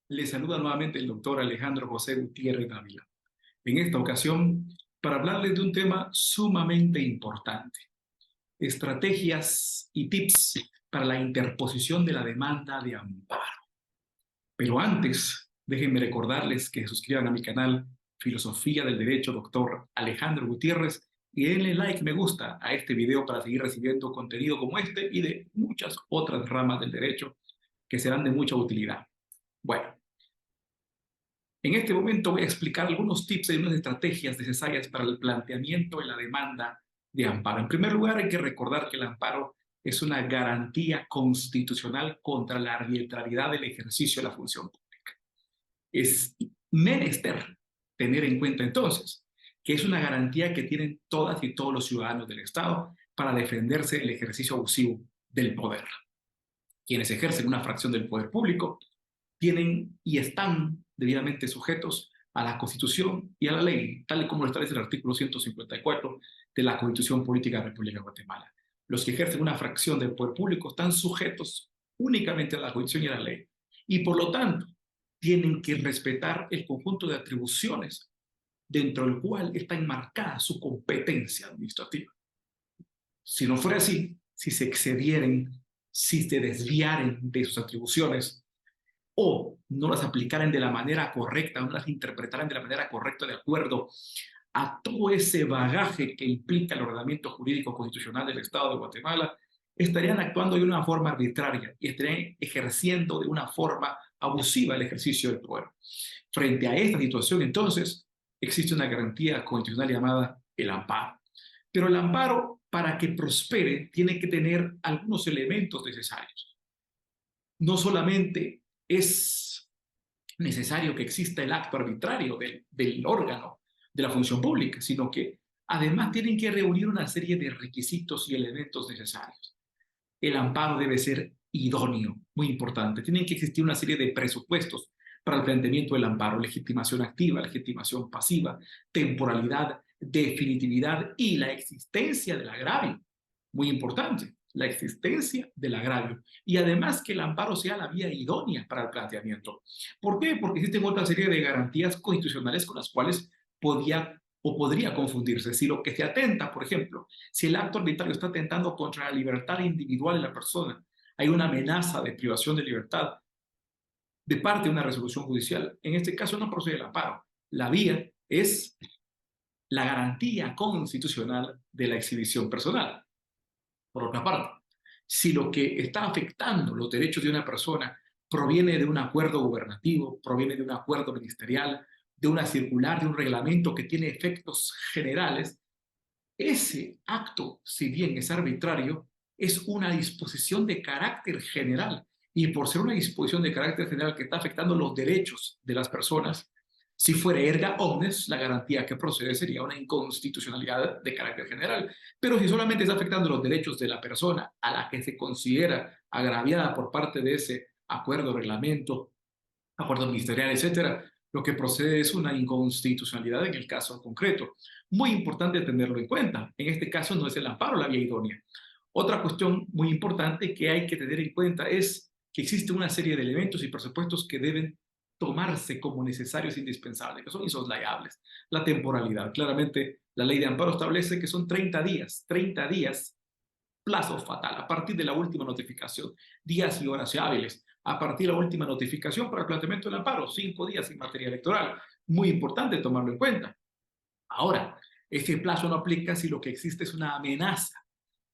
Le saluda nuevamente el doctor Alejandro José Gutiérrez Dávila. En esta ocasión, para hablarles de un tema sumamente importante: estrategias y tips para la interposición de la demanda de amparo. Pero antes, déjenme recordarles que se suscriban a mi canal Filosofía del Derecho, doctor Alejandro Gutiérrez, y denle like, me gusta a este video para seguir recibiendo contenido como este y de muchas otras ramas del derecho que serán de mucha utilidad. Bueno, en este momento voy a explicar algunos tips y unas estrategias necesarias para el planteamiento de la demanda de amparo. En primer lugar, hay que recordar que el amparo es una garantía constitucional contra la arbitrariedad del ejercicio de la función pública. Es menester tener en cuenta entonces que es una garantía que tienen todas y todos los ciudadanos del Estado para defenderse del ejercicio abusivo del poder. Quienes ejercen una fracción del poder público tienen y están debidamente sujetos a la Constitución y a la ley, tal y como lo establece el artículo 154 de la Constitución Política de la República de Guatemala. Los que ejercen una fracción del poder público están sujetos únicamente a la Constitución y a la ley, y por lo tanto tienen que respetar el conjunto de atribuciones dentro del cual está enmarcada su competencia administrativa. Si no fuera así, si se excedieran, si se desviaren de sus atribuciones, o no las aplicaran de la manera correcta, no las interpretaran de la manera correcta de acuerdo a todo ese bagaje que implica el ordenamiento jurídico constitucional del Estado de Guatemala, estarían actuando de una forma arbitraria y estarían ejerciendo de una forma abusiva el ejercicio del poder. Frente a esta situación, entonces, existe una garantía constitucional llamada el amparo. Pero el amparo, para que prospere, tiene que tener algunos elementos necesarios. No solamente es necesario que exista el acto arbitrario del órgano de la función pública, sino que además tienen que reunir una serie de requisitos y elementos necesarios. El amparo debe ser idóneo, muy importante. Tienen que existir una serie de presupuestos para el planteamiento del amparo: legitimación activa, legitimación pasiva, temporalidad, definitividad y la existencia del agravio. Muy importante, la existencia del agravio. Y además que el amparo sea la vía idónea para el planteamiento. ¿Por qué? Porque existen otra serie de garantías constitucionales con las cuales podría confundirse. Si lo que se atenta, por ejemplo, si el acto arbitrario está atentando contra la libertad individual de la persona, hay una amenaza de privación de libertad de parte de una resolución judicial. En este caso no procede el amparo. La vía es la garantía constitucional de la exhibición personal. Por otra parte, si lo que está afectando los derechos de una persona proviene de un acuerdo gubernativo, proviene de un acuerdo ministerial, de una circular, de un reglamento que tiene efectos generales, ese acto, si bien es arbitrario, es una disposición de carácter general. Y por ser una disposición de carácter general que está afectando los derechos de las personas, si fuera erga omnes, la garantía que procede sería una inconstitucionalidad de carácter general. Pero si solamente está afectando los derechos de la persona a la que se considera agraviada por parte de ese acuerdo, reglamento, acuerdo ministerial, etcétera, lo que procede es una inconstitucionalidad en el caso concreto. Muy importante tenerlo en cuenta. En este caso no es el amparo la vía idónea. Otra cuestión muy importante que hay que tener en cuenta es que existe una serie de elementos y presupuestos que deben tomarse como necesarios e indispensables, que son insoslayables. La temporalidad. Claramente, la ley de amparo establece que son 30 días, plazo fatal, a partir de la última notificación, días y horas hábiles, a partir de la última notificación para el planteamiento del amparo, 5 días en materia electoral. Muy importante tomarlo en cuenta. Ahora, este plazo no aplica si lo que existe es una amenaza.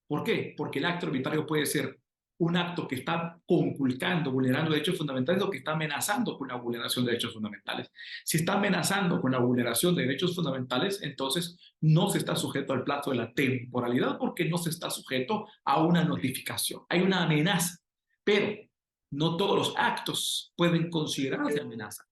¿Por qué? Porque el acto arbitrario puede ser un acto que está conculcando, vulnerando derechos fundamentales, o que está amenazando con la vulneración de derechos fundamentales. Si está amenazando con la vulneración de derechos fundamentales, entonces no se está sujeto al plazo de la temporalidad, porque no se está sujeto a una notificación. Hay una amenaza, pero no todos los actos pueden considerarse amenaza.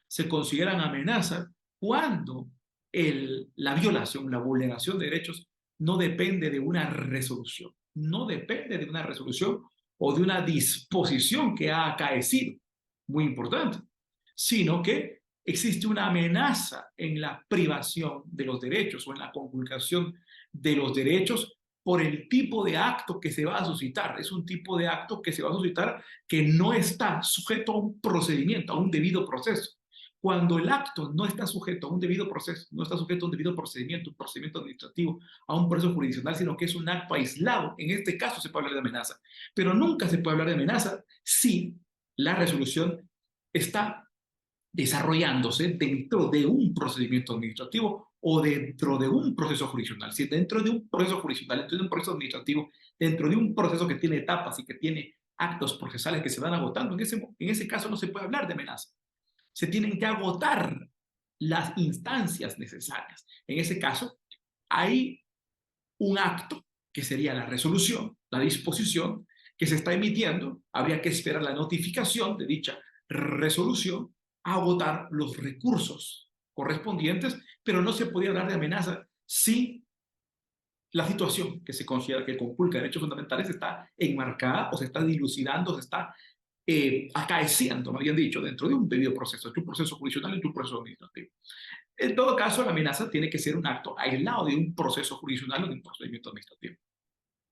Se consideran amenaza cuando la violación, la vulneración de derechos no depende de una resolución, no depende de una resolución o de una disposición que ha acaecido, muy importante, sino que existe una amenaza en la privación de los derechos o en la conculcación de los derechos por el tipo de acto que se va a suscitar. Es un tipo de acto que se va a suscitar que no está sujeto a un procedimiento, a un debido proceso. Cuando el acto no está sujeto a un debido proceso, no está sujeto a un debido procedimiento, un procedimiento administrativo, a un proceso jurisdiccional, sino que es un acto aislado, en este caso se puede hablar de amenaza. Pero nunca se puede hablar de amenaza si la resolución está desarrollándose dentro de un procedimiento administrativo o dentro de un proceso jurisdiccional. Si dentro de un proceso jurisdiccional, dentro de un proceso administrativo, dentro de un proceso que tiene etapas y que tiene actos procesales que se van agotando, en ese caso no se puede hablar de amenaza. Se tienen que agotar las instancias necesarias. En ese caso, hay un acto que sería la resolución, la disposición que se está emitiendo. Habría que esperar la notificación de dicha resolución, agotar los recursos correspondientes, pero no se podía hablar de amenaza si la situación que se considera que conculca derechos fundamentales está enmarcada o se está dilucidando, se está acaeciendo, me habían dicho, dentro de un debido proceso, entre un proceso judicial y un proceso administrativo. En todo caso, la amenaza tiene que ser un acto aislado de un proceso judicial o de un procedimiento administrativo.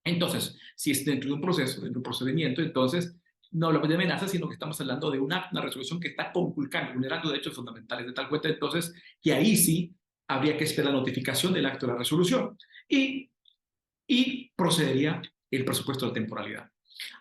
Entonces, si es dentro de un proceso, dentro de un procedimiento, entonces no hablamos de amenaza, sino que estamos hablando de un acto, una resolución que está conculcando, vulnerando derechos fundamentales de tal cuenta, entonces, que ahí sí habría que esperar la notificación del acto de la resolución y procedería el presupuesto de temporalidad.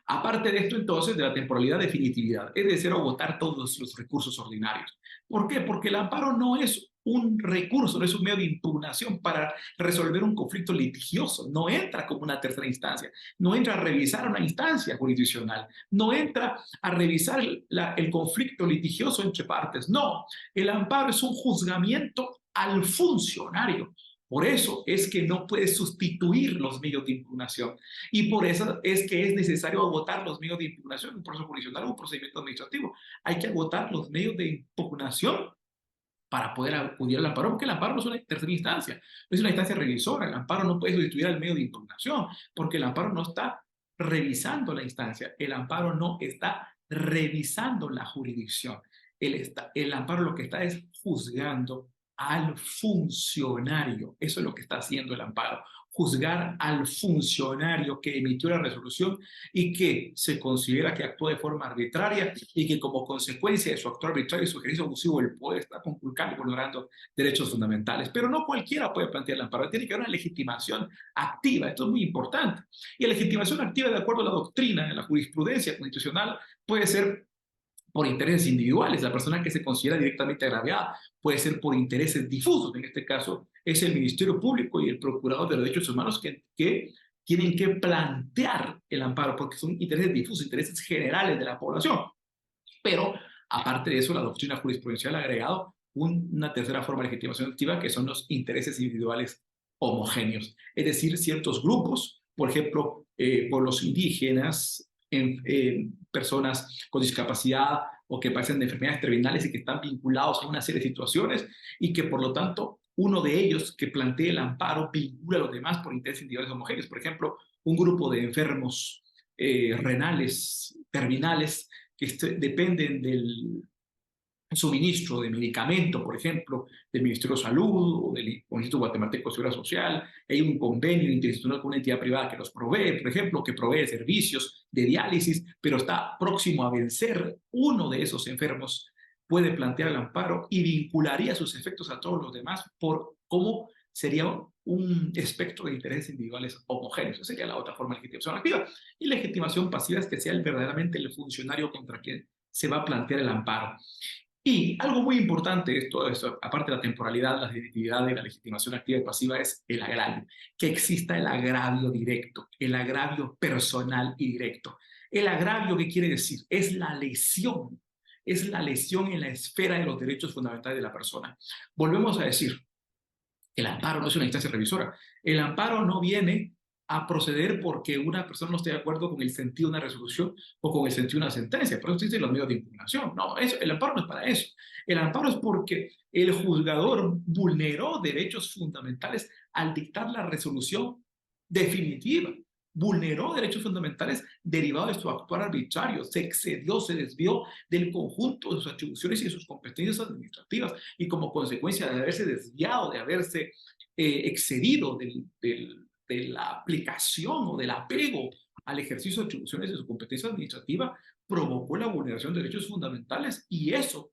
Aparte de esto, entonces, de la temporalidad, definitividad, es decir, agotar todos los recursos ordinarios. ¿Por qué? Porque el amparo no es un recurso, no es un medio de impugnación para resolver un conflicto litigioso, no entra como una tercera instancia, no entra a revisar una instancia jurisdiccional, no entra a revisar el conflicto litigioso entre partes, no, el amparo es un juzgamiento al funcionario. Por eso es que no puede sustituir los medios de impugnación. Y por eso es que es necesario agotar los medios de impugnación en un proceso jurisdiccional o un procedimiento administrativo. Hay que agotar los medios de impugnación para poder acudir al amparo, porque el amparo no es una tercera instancia, no es una instancia revisora. El amparo no puede sustituir al medio de impugnación, porque el amparo no está revisando la instancia, el amparo no está revisando la jurisdicción. El amparo lo que está es juzgando al funcionario. Eso es lo que está haciendo el amparo. Juzgar al funcionario que emitió la resolución y que se considera que actuó de forma arbitraria y que como consecuencia de su actuar arbitrario y su ejercicio abusivo el poder está conculcando y vulnerando derechos fundamentales. Pero no cualquiera puede plantear el amparo. Tiene que haber una legitimación activa. Esto es muy importante. Y la legitimación activa, de acuerdo a la doctrina, en la jurisprudencia constitucional, puede ser por intereses individuales, la persona que se considera directamente agraviada, puede ser por intereses difusos, en este caso es el Ministerio Público y el Procurador de los Derechos Humanos que tienen que plantear el amparo, porque son intereses difusos, intereses generales de la población. Pero, aparte de eso, la doctrina jurisprudencial ha agregado una tercera forma de legitimación activa, que son los intereses individuales homogéneos, es decir, ciertos grupos, por ejemplo, por los indígenas, personas con discapacidad o que padecen de enfermedades terminales y que están vinculados a una serie de situaciones y que por lo tanto uno de ellos que plantea el amparo vincula a los demás por intereses individuales homogéneos. Por ejemplo, un grupo de enfermos renales terminales que dependen del suministro de medicamento, por ejemplo, del Ministerio de Salud o del Instituto Guatemalteco de Seguridad Social. Hay un convenio interinstitucional con una entidad privada que los provee, por ejemplo, que provee servicios de diálisis, pero está próximo a vencer. Uno de esos enfermos puede plantear el amparo y vincularía sus efectos a todos los demás por cómo sería un espectro de intereses individuales homogéneos. Esa sería la otra forma de legitimación activa. Y legitimación pasiva es que sea verdaderamente el funcionario contra quien se va a plantear el amparo. Y algo muy importante, esto, aparte de la temporalidad, la definitividad y la legitimación activa y pasiva, es el agravio. Que exista el agravio directo, el agravio personal y directo. El agravio, ¿qué quiere decir? Es la lesión en la esfera de los derechos fundamentales de la persona. Volvemos a decir, el amparo no es una instancia revisora. El amparo no viene a proceder porque una persona no esté de acuerdo con el sentido de una resolución o con el sentido de una sentencia. Por eso existen los medios de impugnación. No, el amparo no es para eso. El amparo es porque el juzgador vulneró derechos fundamentales al dictar la resolución definitiva. Vulneró derechos fundamentales derivados de su actuar arbitrario, se excedió, se desvió del conjunto de sus atribuciones y de sus competencias administrativas y como consecuencia de haberse desviado, de haberse excedido de la aplicación o del apego al ejercicio de atribuciones de su competencia administrativa provocó la vulneración de derechos fundamentales y esa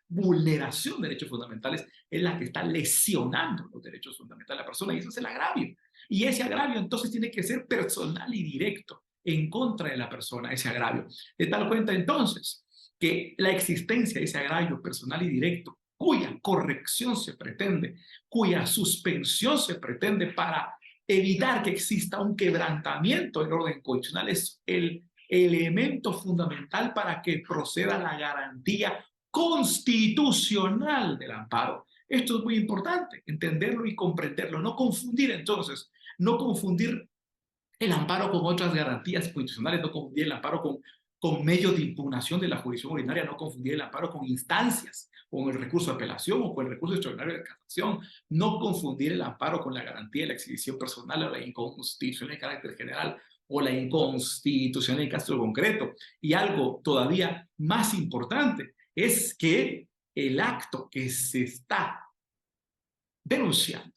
vulneración de derechos fundamentales es la que está lesionando los derechos fundamentales de la persona y eso es el agravio. Y ese agravio entonces tiene que ser personal y directo en contra de la persona, ese agravio. De tal cuenta entonces que la existencia de ese agravio personal y directo, cuya corrección se pretende, cuya suspensión se pretende para evitar que exista un quebrantamiento del orden constitucional, es el elemento fundamental para que proceda la garantía constitucional del amparo. Esto es muy importante, entenderlo y comprenderlo, no confundir entonces, no confundir el amparo con otras garantías constitucionales, no confundir el amparo con medios de impugnación de la jurisdicción ordinaria, no confundir el amparo con instancias, con el recurso de apelación o con el recurso extraordinario de casación, no confundir el amparo con la garantía de la exhibición personal o la inconstitución de carácter general o la inconstitución en caso concreto. Y algo todavía más importante es que el acto que se está denunciando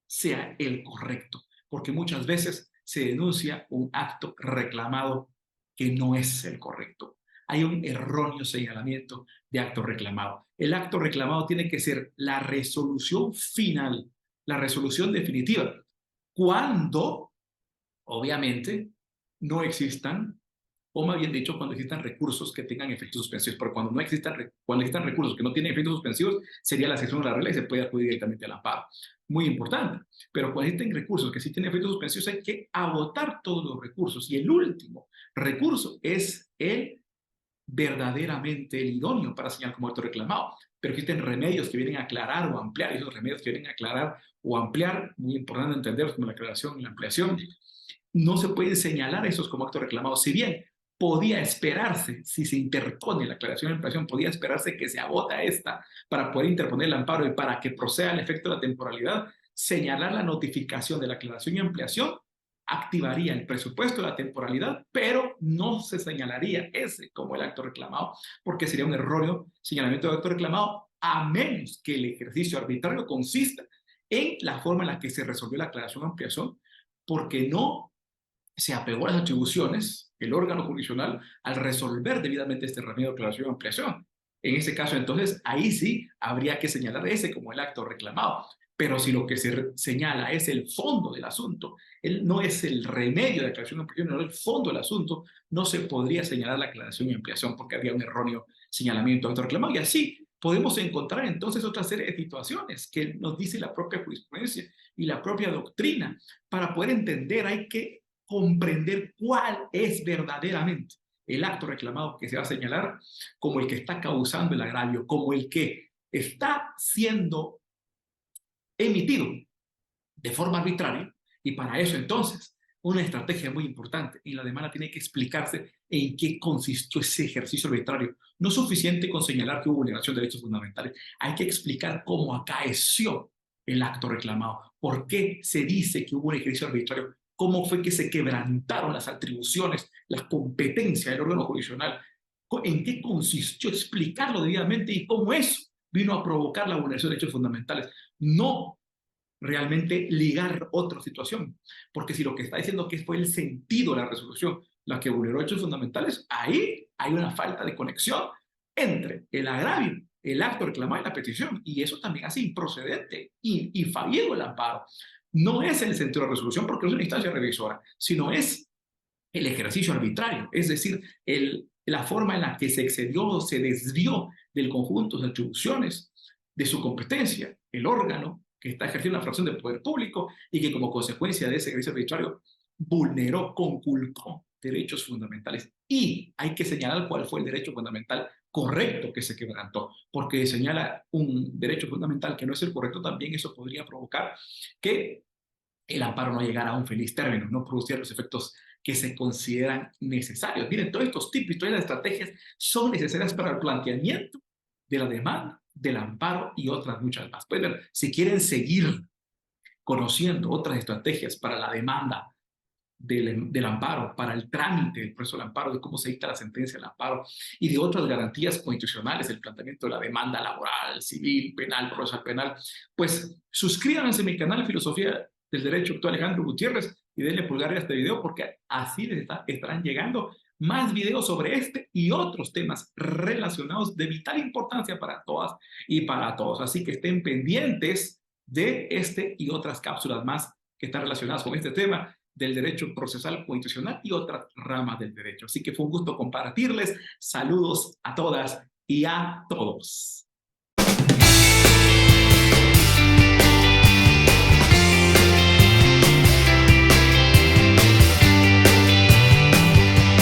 sea el correcto, porque muchas veces se denuncia un acto reclamado que no es el correcto. Hay un erróneo señalamiento de acto reclamado. El acto reclamado tiene que ser la resolución final, la resolución definitiva, cuando, obviamente, no existan, o más bien dicho, cuando existan recursos que tengan efectos suspensivos, pero cuando existan recursos que no tienen efectos suspensivos, sería la excepción de la regla y se puede acudir directamente al amparo. Muy importante. Pero cuando existen recursos que sí tienen efectos suspensivos, hay que agotar todos los recursos. Y el último recurso es el verdaderamente el idóneo para señalar como acto reclamado. Pero existen remedios que vienen a aclarar o ampliar, y esos remedios que vienen a aclarar o ampliar, muy importante entender como la aclaración y la ampliación, no se pueden señalar esos como actos reclamados. Si bien podía esperarse, si se interpone la aclaración y ampliación, podía esperarse que se agota esta para poder interponer el amparo y para que proceda el efecto de la temporalidad, señalar la notificación de la aclaración y ampliación activaría el presupuesto de la temporalidad, pero no se señalaría ese como el acto reclamado, porque sería un erróneo señalamiento de acto reclamado, a menos que el ejercicio arbitrario consista en la forma en la que se resolvió la aclaración y ampliación, porque no se apegó a las atribuciones, el órgano jurisdiccional, al resolver debidamente este remedio de aclaración y ampliación. En ese caso, entonces, ahí sí habría que señalar ese como el acto reclamado. Pero si lo que se señala es el fondo del asunto, no es el remedio de aclaración y ampliación, no es el fondo del asunto, no se podría señalar la aclaración y ampliación porque había un erróneo señalamiento de acto reclamado. Y así podemos encontrar entonces otra serie de situaciones que nos dice la propia jurisprudencia y la propia doctrina. Para poder entender hay que comprender cuál es verdaderamente el acto reclamado que se va a señalar como el que está causando el agravio, como el que está siendo emitido de forma arbitraria, y para eso entonces una estrategia muy importante en la demanda tiene que explicarse en qué consistió ese ejercicio arbitrario. No es suficiente con señalar que hubo vulneración de derechos fundamentales, hay que explicar cómo acaeció el acto reclamado, por qué se dice que hubo un ejercicio arbitrario, cómo fue que se quebrantaron las atribuciones, las competencias del órgano jurisdiccional, en qué consistió, explicarlo debidamente y cómo eso vino a provocar la vulneración de derechos fundamentales. No realmente ligar otra situación, porque si lo que está diciendo que fue el sentido de la resolución la que vulneró derechos fundamentales, ahí hay una falta de conexión entre el agravio, el acto reclamado y la petición, y eso también hace improcedente y fallido el amparo. No es el sentido de la resolución porque no es una instancia revisora, sino es el ejercicio arbitrario, es decir, la forma en la que se excedió o se desvió del conjunto de atribuciones de su competencia, el órgano que está ejerciendo una fracción del poder público y que como consecuencia de ese ejercicio arbitrario vulneró, conculcó derechos fundamentales. Y hay que señalar cuál fue el derecho fundamental correcto que se quebrantó, porque señala un derecho fundamental que no es el correcto, también eso podría provocar que el amparo no llegara a un feliz término, no producir los efectos que se consideran necesarios. Miren, todos estos tips y todas las estrategias son necesarias para el planteamiento de la demanda, del amparo y otras muchas más. Pueden ver, si quieren seguir conociendo otras estrategias para la demanda del amparo, para el trámite del proceso del amparo, de cómo se dicta la sentencia del amparo y de otras garantías constitucionales, el planteamiento de la demanda laboral, civil, penal, procesal penal, pues suscríbanse a mi canal Filosofía del Derecho, doctor Alejandro Gutiérrez, y denle pulgar a este video porque así les estarán llegando más videos sobre este y otros temas relacionados de vital importancia para todas y para todos. Así que estén pendientes de este y otras cápsulas más que están relacionadas con este tema del derecho procesal constitucional y otras ramas del derecho. Así que fue un gusto compartirles. Saludos a todas y a todos.